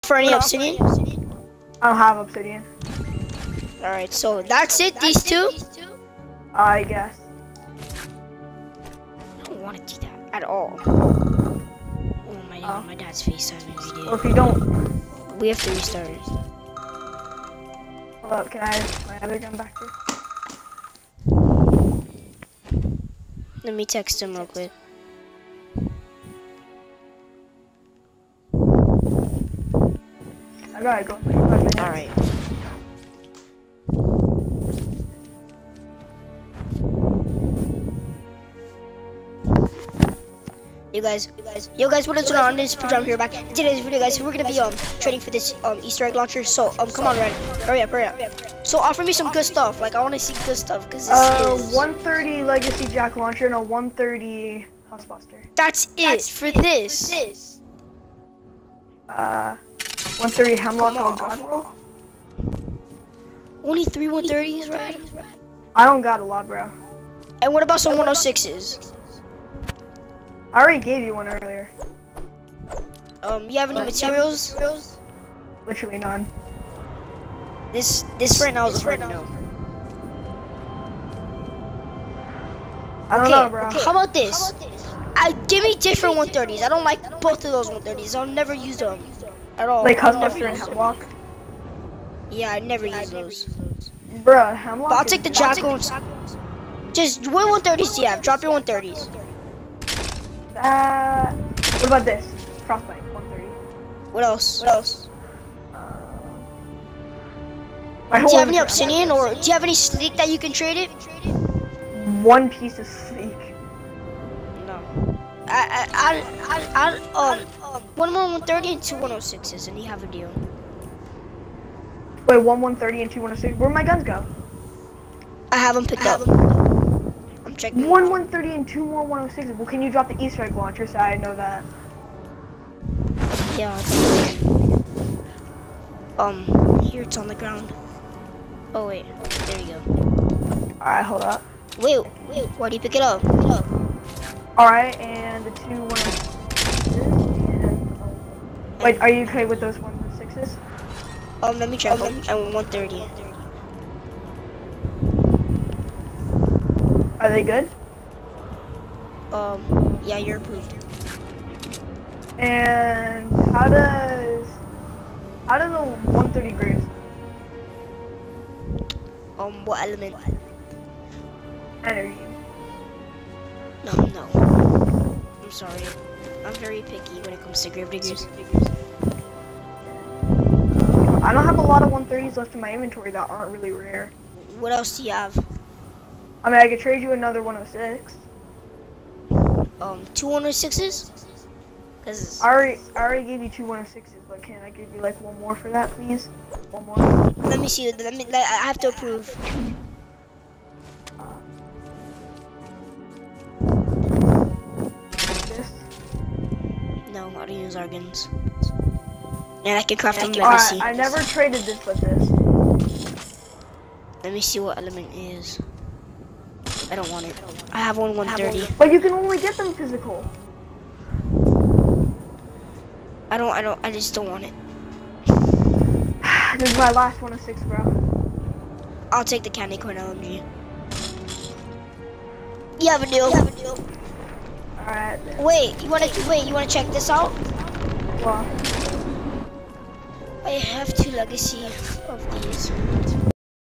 For any obsidian? I don't have obsidian. Alright, so that's it, these two? I guess. I don't want to do that at all. Oh my god, my dad's FaceTiming me, dude. Well, if you don't... We have to restart it. Hold up, can I have my other gun back here? Let me text him real quick. I gotta go. 5 minutes. Alright. Yo guys, what is going on? This is Pajama here back. In today's video, guys, we're gonna be trading for this Easter egg launcher. So come on, Red, hurry up. So offer me some good stuff. Like I want to see good stuff because this is 130 Legacy Jack launcher and a 130 Housebuster. That's it for this. 130 Hemlock on Godroll. Only 3 130s, right? I don't got a lot, bro. And what about some 106s? I already gave you one earlier. You have any materials? Literally none. This right now is a hard no. I don't know, bro. How about this? Give me different 130s. I don't like both of those 130s. I'll never use them at all. Like Housebuster and Hemlock? Yeah, I never use those. Bruh, Hemlock. But I'll take the Jackal. Just what 130s do you have? Drop your 130s. What about this? Frostbite, 130. What else? Do you have any obsidian or do you have any sleek that you can trade it? One piece of sleek. No. One more 130 and 2 106s and you have a deal. Wait, one 130 and 2 106. Where'd my guns go? I have them picked up. I'm checking. One 130 and 2 more 106s. Well, can you drop the Easter egg launcher so I know that? Yeah. Here it's on the ground. Oh wait, there you go. Alright, hold up. Wait, why do you pick it up? Alright, and the 2 106s. Wait, are you okay with those 106s? Let me check them. And 130. Are they good? Yeah, you're approved. And how does the 130 graves? What element? Energy. No. I'm sorry. I'm very picky when it comes to grave diggers. I don't have a lot of 130s left in my inventory that aren't really rare. What else do you have? I mean, I could trade you another 106. 2 106s? Cause I already gave you 2 106s, but can I give you like one more for that, please? One more. let me see. I have to approve. This? No, I don't use argons. And I can craft them. Alright, I never traded this with this. Let me see what element is. I don't want it. I have one 130. But you can only get them physical. I just don't want it. This is my last 106, bro. I'll take the candy corn LMG. You have a deal. Alright. Wait, you wanna check this out? Well, I have 2 legacy of these.